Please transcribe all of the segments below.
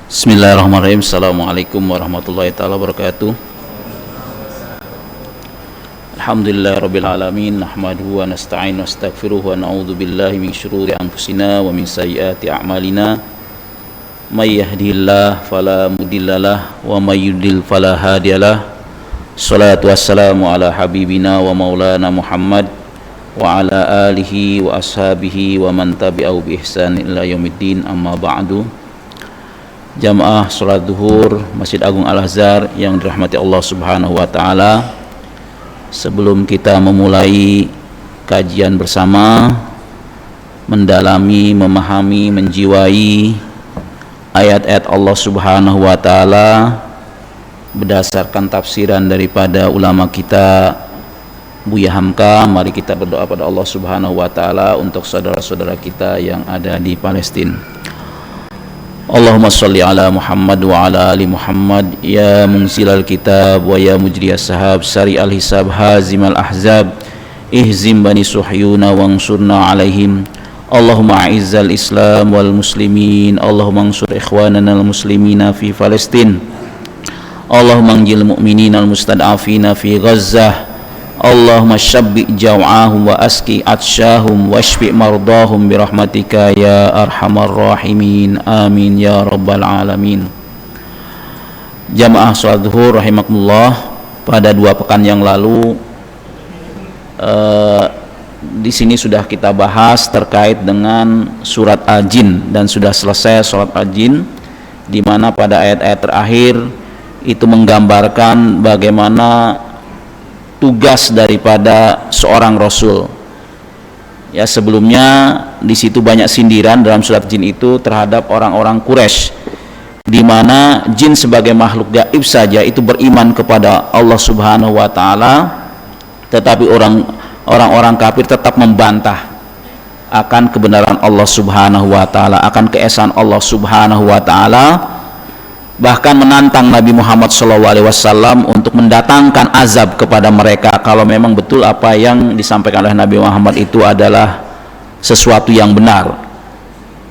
Bismillahirrahmanirrahim. Assalamualaikum warahmatullahi ta'ala wabarakatuh. Alhamdulillahirabbil alamin, nahmaduhu wa nasta'inu wa nastaghfiruhu wa na'udzu billahi min syururi anfusina wa min sayyiati a'malina. May yahdihillahu fala mudhillalah wa may yudlil fala hadiyalah. Shalatu wassalamu ala habibina wa maulana Muhammad wa ala alihi wa ashabihi wa man tabi'ahu bi ihsan ila yaumiddin, amma ba'du. Jamaah salat zuhur Masjid Agung Al-Azhar yang dirahmati Allah Subhanahu wa taala. Sebelum kita memulai kajian bersama, mendalami, memahami, menjiwai ayat-ayat Allah Subhanahu wa taala berdasarkan tafsiran daripada ulama kita Buya Hamka, mari kita berdoa pada Allah Subhanahu wa taala untuk saudara-saudara kita yang ada di Palestina. Allahumma salli ala Muhammad wa ala ali Muhammad, ya munzilal kitab wa ya mujriyas sahab, sari al hisab hazimal ahzab, ihzim bani suhyuna wansurna alaihim. Allahumma a'izzal islam wal muslimin, Allahumma ansur ikhwanana al muslimina fi Palestin, Allahumma anjil mu'minina al mustad'afina fi Gazzah, Allahumma syabbi jaw'ahum wa aski atsyahum wa shfi mardahum birahmatika ya arhamar rahimin, amin ya rabbal alamin. Jamaah salat zuhur rahimakumullah, pada 2 pekan yang lalu di sini sudah kita bahas terkait dengan surat Al-Jin dan sudah selesai surat Al-Jin, di mana pada ayat-ayat terakhir itu menggambarkan bagaimana tugas daripada seorang rasul. Ya, sebelumnya di situ banyak sindiran dalam surat Jin itu terhadap orang-orang Quraisy, di mana jin sebagai makhluk gaib saja itu beriman kepada Allah Subhanahu wa taala, tetapi orang-orang kafir tetap membantah akan kebenaran Allah Subhanahu wa taala, akan keesaan Allah Subhanahu wa taala, bahkan menantang Nabi Muhammad SAW untuk mendatangkan azab kepada mereka kalau memang betul apa yang disampaikan oleh Nabi Muhammad itu adalah sesuatu yang benar.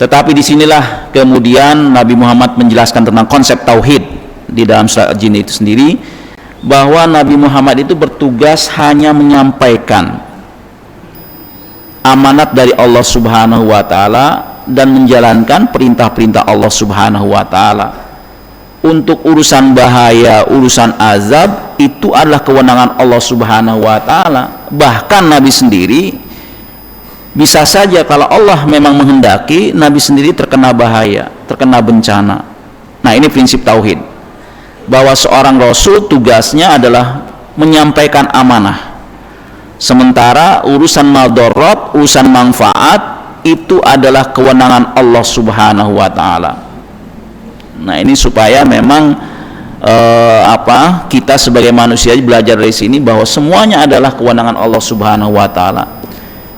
Tetapi disinilah kemudian Nabi Muhammad menjelaskan tentang konsep tauhid di dalam surat Jin itu sendiri, bahwa Nabi Muhammad itu bertugas hanya menyampaikan amanat dari Allah Subhanahu wa taala dan menjalankan perintah-perintah Allah Subhanahu wa taala. Untuk urusan bahaya, urusan azab, itu adalah kewenangan Allah Subhanahu wa taala. Bahkan Nabi sendiri bisa saja kalau Allah memang menghendaki, Nabi sendiri terkena bahaya, terkena bencana. Nah, ini prinsip tauhid, bahwa seorang rasul tugasnya adalah menyampaikan amanah, sementara urusan madarat, urusan manfaat itu adalah kewenangan Allah Subhanahu wa taala. Nah, ini supaya memang kita sebagai manusia belajar dari sini bahwa semuanya adalah kewenangan Allah Subhanahu wa taala.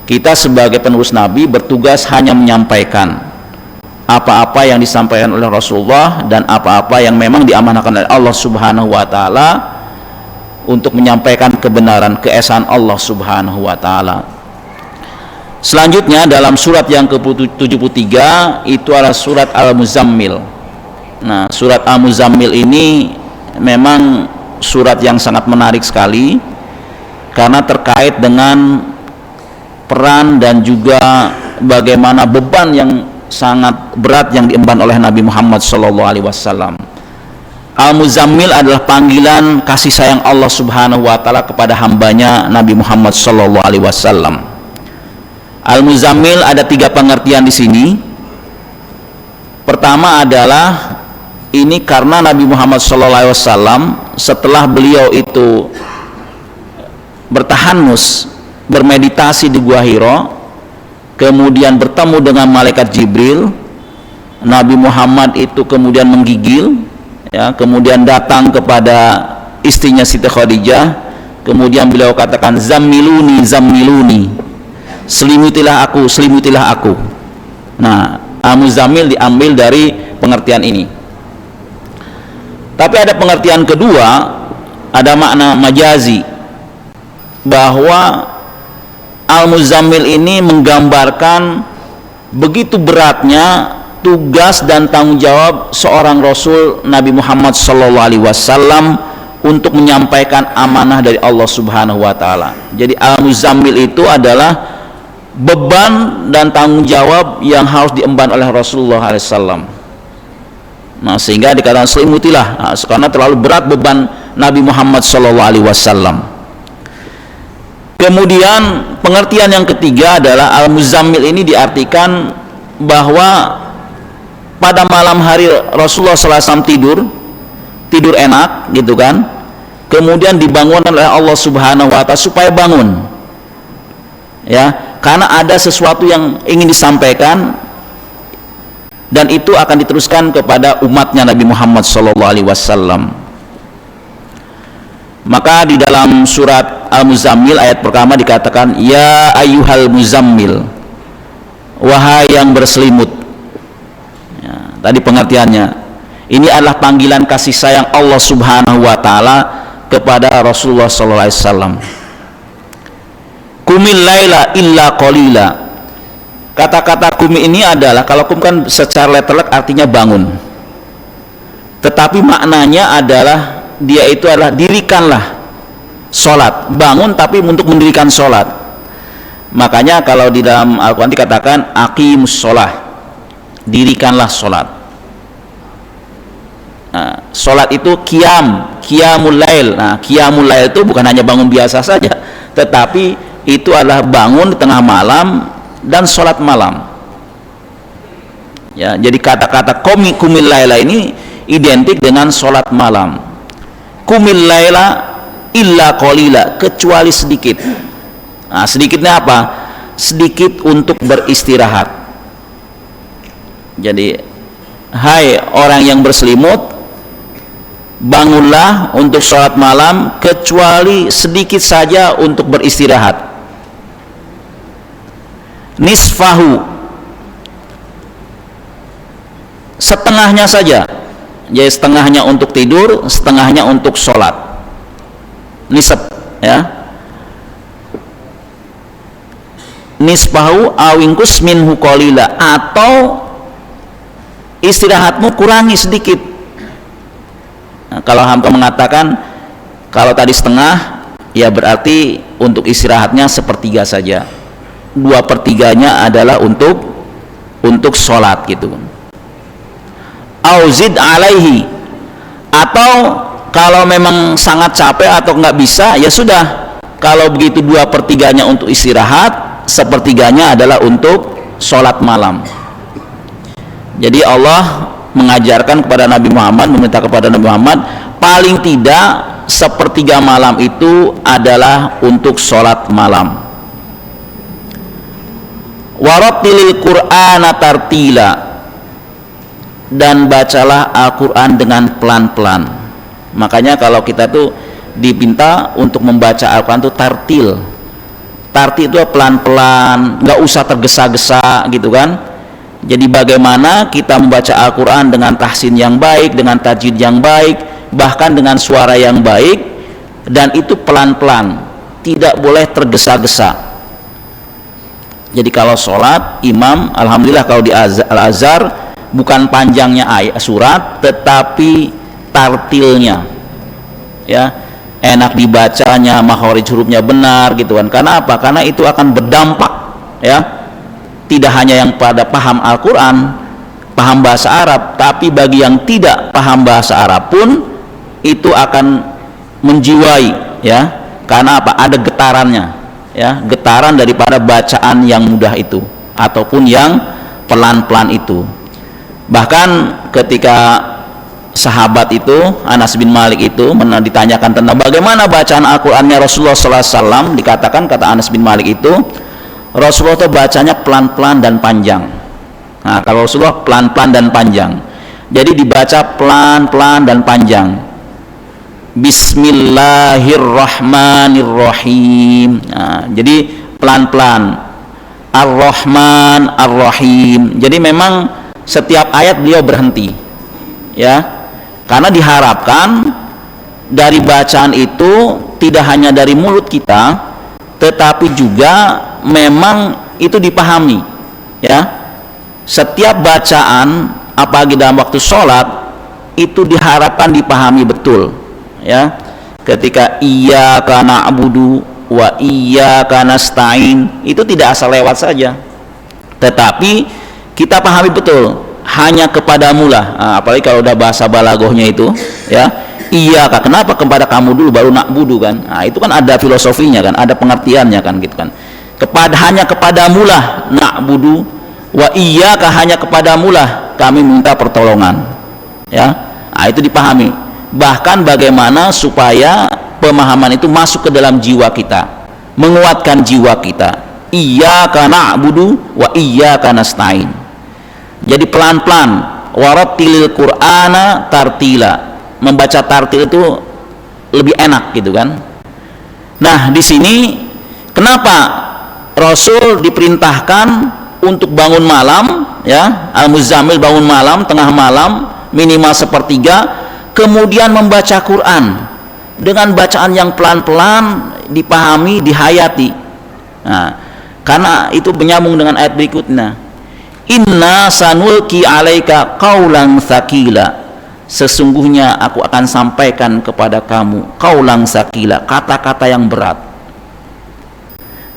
Kita sebagai penerus Nabi bertugas hanya menyampaikan apa-apa yang disampaikan oleh Rasulullah dan apa-apa yang memang diamanahkan oleh Allah Subhanahu wa taala untuk menyampaikan kebenaran keesaan Allah Subhanahu wa taala. Selanjutnya dalam surat yang ke-73 itu adalah surat Al-Muzammil. Nah, surat Al-Muzammil ini memang surat yang sangat menarik sekali karena terkait dengan peran dan juga bagaimana beban yang sangat berat yang diemban oleh Nabi Muhammad SAW. Al-Muzammil adalah panggilan kasih sayang Allah Subhanahu wa taala kepada hambanya Nabi Muhammad SAW. Al-Muzammil ada 3 pengertian di sini. Pertama adalah ini karena Nabi Muhammad SAW setelah beliau itu bertahanus, bermeditasi di Gua Hira, kemudian bertemu dengan malaikat Jibril, Nabi Muhammad itu kemudian menggigil, ya, kemudian datang kepada istrinya Siti Khadijah, kemudian beliau katakan zammiluni zammiluni, selimutilah aku, selimutilah aku. Nah, Al-Muzammil diambil dari pengertian ini. Tapi ada pengertian kedua, ada makna majazi, bahwa Al-Muzammil ini menggambarkan begitu beratnya tugas dan tanggung jawab seorang Rasul Nabi Muhammad SAW untuk menyampaikan amanah dari Allah Subhanahu wa taala. Jadi Al-Muzammil itu adalah beban dan tanggung jawab yang harus diemban oleh Rasulullah SAW. Nah, sehingga dikatakan selimutilah, karena terlalu berat beban Nabi Muhammad SAW. Kemudian pengertian yang ketiga adalah Al-Muzammil ini diartikan bahwa pada malam hari Rasulullah SAW tidur enak gitu kan, kemudian dibangunkan oleh Allah Subhanahu wa taala supaya bangun, ya, karena ada sesuatu yang ingin disampaikan dan itu akan diteruskan kepada umatnya Nabi Muhammad SAW. Maka di dalam surat Al-Muzammil ayat pertama dikatakan, ya ayyuhal muzammil, wahai yang berselimut. Ya, tadi pengertiannya, ini adalah panggilan kasih sayang Allah Subhanahu wa taala kepada Rasulullah SAW. Qumil laila illa qalila. Kata-kata kumi ini adalah, kalau kum kan secara letterlek artinya bangun, tetapi maknanya adalah dia itu adalah dirikanlah sholat, bangun tapi untuk mendirikan sholat. Makanya kalau di dalam Al-Quran dikatakan aqimus sholah, dirikanlah sholat. Nah, sholat itu qiyamul lail. Nah, qiyamul lail itu bukan hanya bangun biasa saja, tetapi itu adalah bangun di tengah malam dan sholat malam. Ya, jadi kata-kata kumil laila ini identik dengan sholat malam. Kumil laila illa qalila, kecuali sedikit. Nah, sedikitnya apa? Sedikit untuk beristirahat. Jadi, hai orang yang berselimut, bangunlah untuk sholat malam kecuali sedikit saja untuk beristirahat. Nisfahu, setengahnya saja. Jadi setengahnya untuk tidur, setengahnya untuk sholat. Nisab, ya. Nisfahu awingkus minhu qalila, atau istirahatmu kurangi sedikit. Nah, kalau hamka mengatakan kalau tadi setengah, ya berarti untuk istirahatnya sepertiga saja. 2/3 adalah untuk sholat gitu. Auzid alaihi, atau kalau memang sangat capek atau nggak bisa, ya sudah, kalau begitu 2/3 untuk istirahat, 1/3 adalah untuk sholat malam. Jadi Allah mengajarkan kepada Nabi Muhammad, meminta kepada Nabi Muhammad, paling tidak 1/3 malam itu adalah untuk sholat malam. Warattilil Qur'ana tartila, dan bacalah Al-Quran dengan pelan-pelan. Makanya kalau kita tuh dipinta untuk membaca Al-Quran itu tartil. Tartil itu pelan-pelan, nggak usah tergesa-gesa gitu kan. Jadi bagaimana kita membaca Al-Quran dengan tahsin yang baik, dengan tajwid yang baik, bahkan dengan suara yang baik, dan itu pelan-pelan, tidak boleh tergesa-gesa. Jadi kalau sholat imam, alhamdulillah kalau di Al-Azhar bukan panjangnya ayat surat, tetapi tartilnya, ya, enak dibacanya, makhraj hurufnya benar gitu kan. Karena apa? Karena itu akan berdampak, ya, tidak hanya yang pada paham Al-Quran, paham bahasa Arab, tapi bagi yang tidak paham bahasa Arab pun itu akan menjiwai, ya. Karena apa? Ada getarannya, ya, getaran daripada bacaan yang mudah itu ataupun yang pelan-pelan itu. Bahkan ketika sahabat itu, Anas bin Malik itu ditanyakan tentang bagaimana bacaan Al-Qur'annya Rasulullah SAW, dikatakan, kata Anas bin Malik itu, Rasulullah itu bacanya pelan-pelan dan panjang. Nah, kalau Rasulullah pelan-pelan dan panjang, jadi dibaca pelan-pelan dan panjang. Bismillahirrahmanirrahim. Nah, jadi pelan-pelan. Ar-Rahman Ar-Rahim. Jadi memang setiap ayat beliau berhenti, ya, karena diharapkan dari bacaan itu tidak hanya dari mulut kita, tetapi juga memang itu dipahami, ya. Setiap bacaan apalagi dalam waktu sholat itu diharapkan dipahami betul, ya. Ketika iyyaka na'budu wa iyyaka nasta'in, itu tidak asal lewat saja, tetapi kita pahami betul, hanya kepadamu lah. Apalagi kalau udah bahasa balaghahnya itu, ya, iyyaka, kenapa kepada kamu dulu baru na'budu kan? Itu kan ada filosofinya kan, ada pengertiannya kan, gitu kan. Hanya kepadamu lah na'budu wa iyyaka, hanya kepadamu lah kami minta pertolongan, ya. Itu dipahami. Bahkan bagaimana supaya pemahaman itu masuk ke dalam jiwa kita, menguatkan jiwa kita. Iyyaka na'budu wa iyyaka nasta'in. Jadi pelan-pelan, warattilil qur'ana tartila. Membaca tartil itu lebih enak gitu kan. Nah, di sini kenapa Rasul diperintahkan untuk bangun malam, ya, Al-Muzammil bangun malam, tengah malam, minimal sepertiga, kemudian membaca Quran dengan bacaan yang pelan-pelan, dipahami, dihayati. Karena itu menyambung dengan ayat berikutnya. Inna sanulki alaika qaulan tsaqila. Sesungguhnya aku akan sampaikan kepada kamu qaulan tsaqila, kata-kata yang berat.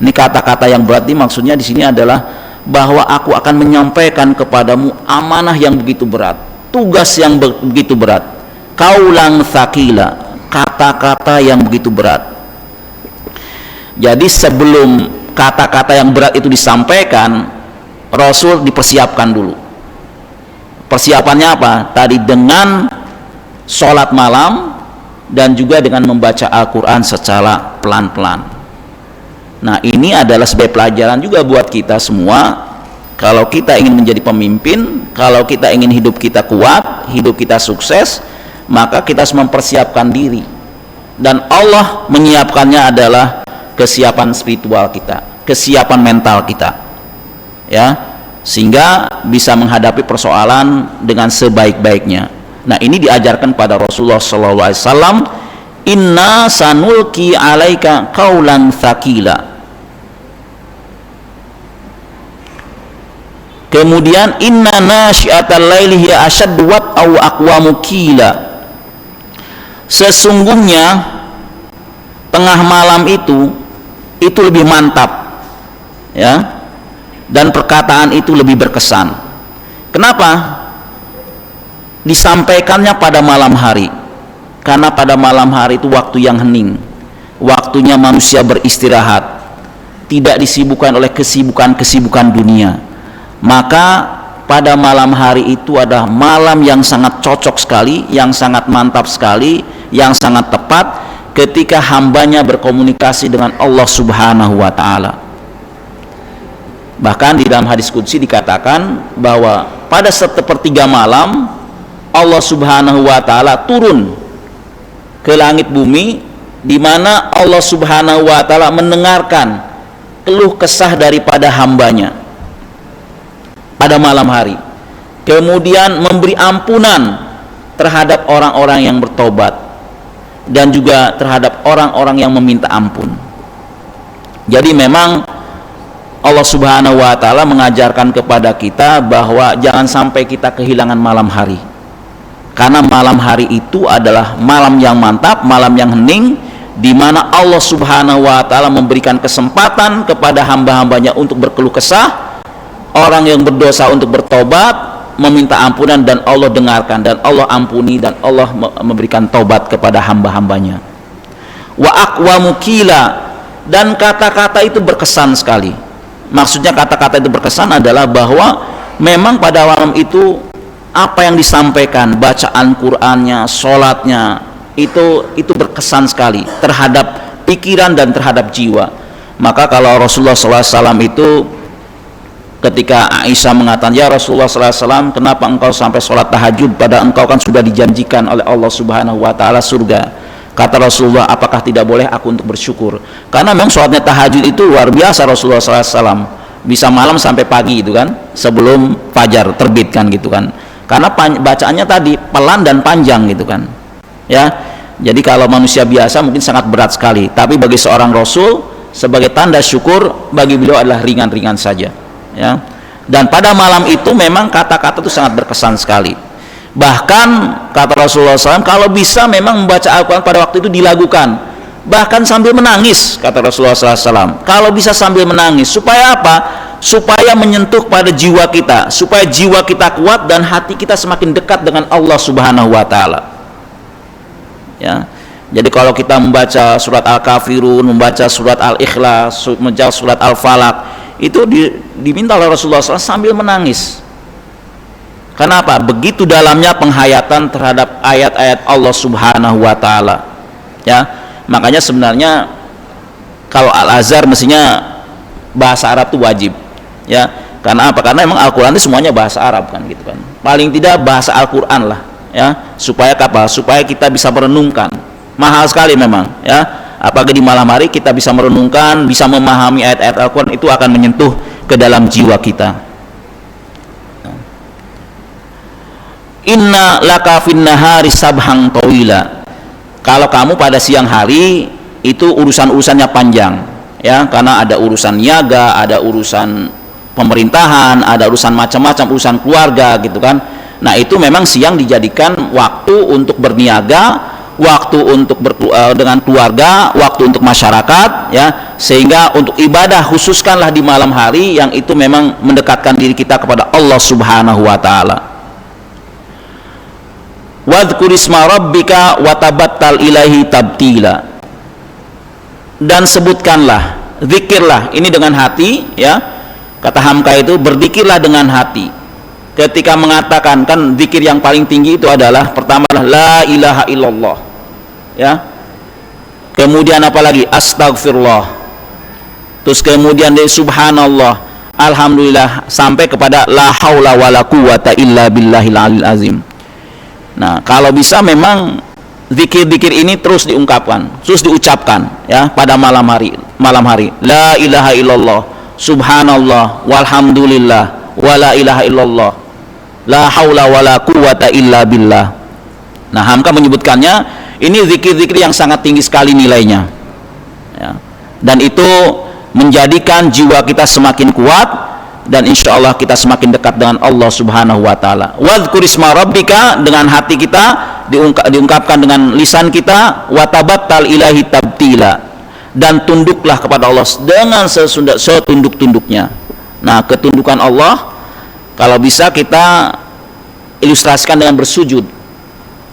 Ini kata-kata yang berat ini maksudnya di sini adalah bahwa aku akan menyampaikan kepadamu amanah yang begitu berat, tugas yang begitu berat. Qaulan tsaqila, kata-kata yang begitu berat. Jadi sebelum kata-kata yang berat itu disampaikan, Rasul dipersiapkan dulu. Persiapannya apa? Tadi dengan sholat malam dan juga dengan membaca Al-Quran secara pelan-pelan. Nah, ini adalah sebagai pelajaran juga buat kita semua. Kalau kita ingin menjadi pemimpin, kalau kita ingin hidup kita kuat, hidup kita sukses, maka kita harus mempersiapkan diri. Dan Allah menyiapkannya adalah kesiapan spiritual kita, kesiapan mental kita, ya, sehingga bisa menghadapi persoalan dengan sebaik-baiknya. Nah, ini diajarkan pada Rasulullah SAW. Inna sanulki alaika qaulan tsaqila. Kemudian inna nasyiatal laili hiya asyaddu wat'a wa aqwamu qila. Sesungguhnya tengah malam itu lebih mantap, ya, dan perkataan itu lebih berkesan. Kenapa disampaikannya pada malam hari? Karena pada malam hari itu waktu yang hening, waktunya manusia beristirahat, tidak disibukkan oleh kesibukan-kesibukan dunia. Maka pada malam hari itu adalah malam yang sangat cocok sekali, yang sangat mantap sekali, yang sangat tepat ketika hambanya berkomunikasi dengan Allah Subhanahu wa ta'ala. Bahkan di dalam hadis qudsi dikatakan bahwa pada sepertiga malam Allah Subhanahu wa ta'ala turun ke langit bumi, di mana Allah Subhanahu wa ta'ala mendengarkan keluh kesah daripada hambanya pada malam hari, kemudian memberi ampunan terhadap orang-orang yang bertobat dan juga terhadap orang-orang yang meminta ampun. Jadi memang Allah Subhanahu wa ta'ala mengajarkan kepada kita bahwa jangan sampai kita kehilangan malam hari, karena malam hari itu adalah malam yang mantap, malam yang hening, di mana Allah Subhanahu wa ta'ala memberikan kesempatan kepada hamba-hambanya untuk berkeluh kesah, orang yang berdosa untuk bertobat, meminta ampunan, dan Allah dengarkan dan Allah ampuni dan Allah memberikan taubat kepada hamba-hambanya. Wa aqwamu qila, dan kata-kata itu berkesan sekali. Maksudnya kata-kata itu berkesan adalah bahwa memang pada malam itu apa yang disampaikan, bacaan Qur'annya, sholatnya, itu berkesan sekali terhadap pikiran dan terhadap jiwa. Maka kalau Rasulullah SAW itu ketika Aisyah mengatakan, ya Rasulullah SAW, kenapa engkau sampai sholat tahajud, pada engkau kan sudah dijanjikan oleh Allah Subhanahu wa ta'ala surga. Kata Rasulullah, apakah tidak boleh aku untuk bersyukur? Karena memang sholatnya tahajud itu luar biasa Rasulullah SAW, bisa malam sampai pagi itu kan, sebelum fajar terbit kan, gitu kan. Karena bacaannya tadi pelan dan panjang gitu kan, ya. Jadi kalau manusia biasa mungkin sangat berat sekali, tapi bagi seorang Rasul sebagai tanda syukur, bagi beliau adalah ringan-ringan saja, ya. Dan pada malam itu memang kata-kata itu sangat berkesan sekali. Bahkan kata Rasulullah SAW, kalau bisa memang membaca Al-Quran pada waktu itu dilakukan, bahkan sambil menangis, kata Rasulullah SAW. Kalau bisa sambil menangis, supaya apa? Supaya menyentuh pada jiwa kita, supaya jiwa kita kuat dan hati kita semakin dekat dengan Allah Subhanahu wa Ta'ala. Ya. Jadi kalau kita membaca surat Al-Kafirun, membaca surat Al-Ikhlas, membaca surat Al-Falaq, itu diminta oleh Rasulullah SAW sambil menangis. Kenapa? Begitu dalamnya penghayatan terhadap ayat-ayat Allah Subhanahu wa Ta'ala. Ya, makanya sebenarnya kalau Al-Azhar mestinya bahasa Arab itu wajib. Ya, karena apa? Karena memang Al-Quran itu semuanya bahasa Arab kan, gitu kan. Paling tidak bahasa Al-Quran lah, ya. Supaya apa? Supaya kita bisa merenungkan. Mahal sekali memang, ya. Apalagi di malam hari kita bisa merenungkan, bisa memahami ayat-ayat Al-Quran, itu akan menyentuh ke dalam jiwa kita. Inna laka fin nahari sabhang tawila. Kalau kamu pada siang hari itu urusan-urusannya panjang, ya, karena ada urusan niaga, ada urusan pemerintahan, ada urusan macam-macam, urusan keluarga, gitu kan. Nah, itu memang siang dijadikan waktu untuk berniaga, waktu untuk dengan keluarga, waktu untuk masyarakat, ya, sehingga untuk ibadah khususkanlah di malam hari yang itu memang mendekatkan diri kita kepada Allah Subhanahu wa Ta'ala. Wadhkur isma rabbika watabattal ilaihi tabtila. Dan sebutkanlah, zikirlah, ini dengan hati, ya. Kata Hamka itu, berzikirlah dengan hati. Ketika mengatakan, kan zikir yang paling tinggi itu adalah pertama la ilaha illallah, ya. Kemudian apalagi astagfirullah. Terus kemudian dari subhanallah, alhamdulillah, sampai kepada la haula wala quwata illa billahil alil azim. Nah, kalau bisa memang zikir-zikir ini terus diungkapkan, terus diucapkan, ya, pada malam hari. La ilaha illallah, subhanallah, walhamdulillah, wala ilaha illallah, la haula wala quwata illa billah. Nah, Hamka menyebutkannya ini zikir-zikir yang sangat tinggi sekali nilainya, ya. Dan itu menjadikan jiwa kita semakin kuat, dan insya Allah kita semakin dekat dengan Allah Subhanahu wa Ta'ala. Wadhkur isma rabbika, dengan hati kita, diungkapkan dengan lisan kita, watabattal ilahi tabtila, dan tunduklah kepada Allah dengan setunduk-tunduknya. Nah, ketundukan Allah kalau bisa kita ilustrasikan dengan bersujud,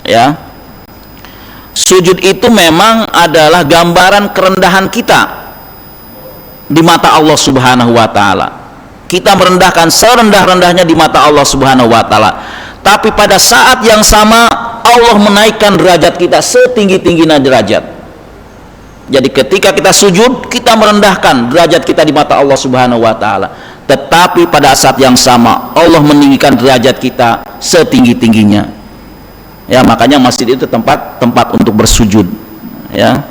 ya. Sujud itu memang adalah gambaran kerendahan kita di mata Allah Subhanahu wa Ta'ala. Kita merendahkan serendah-rendahnya di mata Allah Subhanahu wa Ta'ala. Tapi pada saat yang sama Allah menaikkan derajat kita setinggi-tingginya derajat. Jadi ketika kita sujud, kita merendahkan derajat kita di mata Allah Subhanahu wa Ta'ala. Tetapi pada saat yang sama Allah meninggikan derajat kita setinggi-tingginya. Ya, makanya masjid itu tempat untuk bersujud, ya.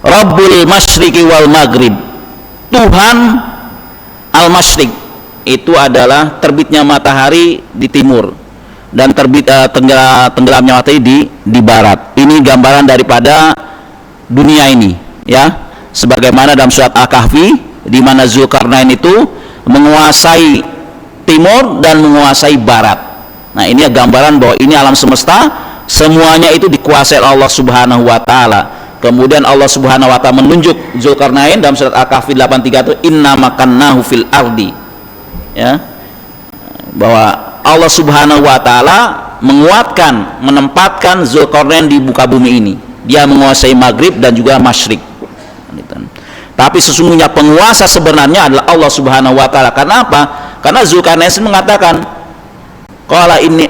Rabbul masyriqi wal maghrib. Tuhan Al-Masyriq itu adalah terbitnya matahari di timur dan tenggelamnya matahari di barat. Ini gambaran daripada dunia ini, ya. Sebagaimana dalam surat Al-Kahfi, di mana Zulkarnain itu menguasai timur dan menguasai barat. Nah, ini gambaran bahwa ini alam semesta semuanya itu dikuasai Allah Subhanahu wa Ta'ala. Kemudian Allah Subhanahu wa Ta'ala menunjuk Zulkarnain dalam surat Al-Kahfi 83 itu, inna makannahu fil ardi, ya, bahwa Allah Subhanahu wa Ta'ala menguatkan, menempatkan Zulkarnain di muka bumi ini. Dia menguasai maghrib dan juga masyrik. Tapi sesungguhnya penguasa sebenarnya adalah Allah Subhanahu wa Ta'ala. Karena apa? Karena Zulkarnain mengatakan, qala inni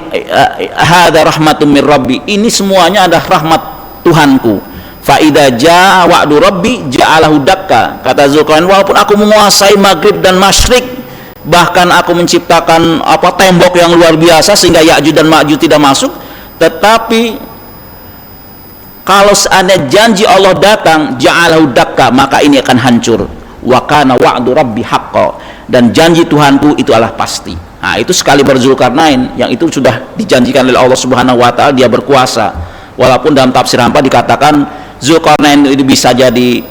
hadza rahmatun mir rabbi, ini semuanya adalah rahmat Tuhanku. Fa idza jaa wa'du rabbi ja'alahu dakka. Kata Zulkarnain, walaupun aku menguasai maghrib dan masyrik, bahkan aku menciptakan tembok yang luar biasa sehingga Ya'juj dan Ma'juj tidak masuk, tetapi kalau seandainya janji Allah datang, ja'alahu dakka, maka ini akan hancur. Wa kana wa'du rabbi haqqan, dan janji Tuhanku itu adalah pasti. Nah, itu sekali Zulkarnain yang itu sudah dijanjikan oleh Allah Subhanahu wa Ta'ala, dia berkuasa. Walaupun dalam tafsir Hamka dikatakan Zulkarnain itu bisa jadi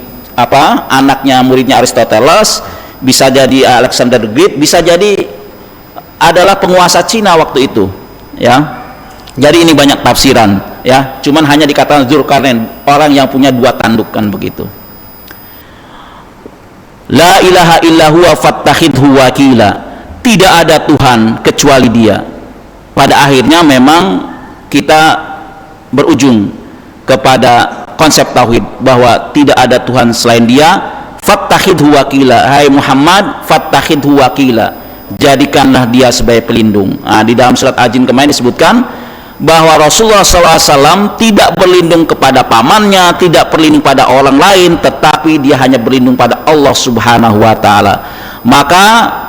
anaknya muridnya Aristoteles, bisa jadi Alexander the Great, bisa jadi adalah penguasa Cina waktu itu, ya. Jadi ini banyak tafsiran, ya. Cuman hanya dikatakan Dzulkarnain, orang yang punya dua tanduk, kan begitu. La ilaha illa huwa fattakhidhu wakila. Tidak ada Tuhan kecuali Dia. Pada akhirnya memang kita berujung kepada konsep tauhid bahwa tidak ada Tuhan selain Dia. Fattakhidhu wakila. Hai Muhammad, fattakhidhu wakila. Jadikanlah Dia sebagai pelindung. Nah, di dalam surat Al-Jin kemarin disebutkan bahwa Rasulullah SAW tidak berlindung kepada pamannya, tidak berlindung pada orang lain, tetapi dia hanya berlindung pada Allah Subhanahu wa Ta'ala. Maka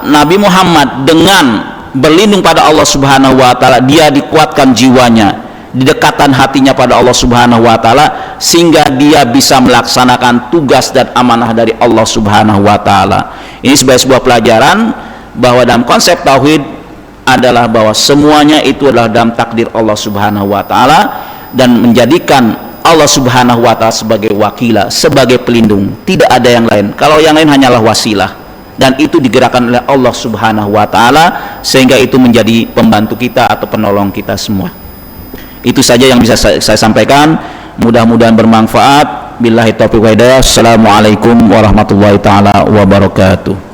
Nabi Muhammad dengan berlindung pada Allah Subhanahu wa Ta'ala, dia dikuatkan jiwanya, didekatan hatinya pada Allah Subhanahu wa Ta'ala, sehingga dia bisa melaksanakan tugas dan amanah dari Allah Subhanahu wa Ta'ala. Ini sebagai sebuah pelajaran bahwa dalam konsep tauhid adalah bahwa semuanya itu adalah dalam takdir Allah Subhanahu wa Ta'ala, dan menjadikan Allah Subhanahu wa Ta'ala sebagai wakila, sebagai pelindung, tidak ada yang lain. Kalau yang lain hanyalah wasilah, dan itu digerakkan oleh Allah Subhanahu wa Ta'ala, sehingga itu menjadi pembantu kita atau penolong kita semua. Itu saja yang bisa saya sampaikan, mudah-mudahan bermanfaat. Billahi taufiq wal hidayah. Assalamualaikum warahmatullahi taala wabarakatuh.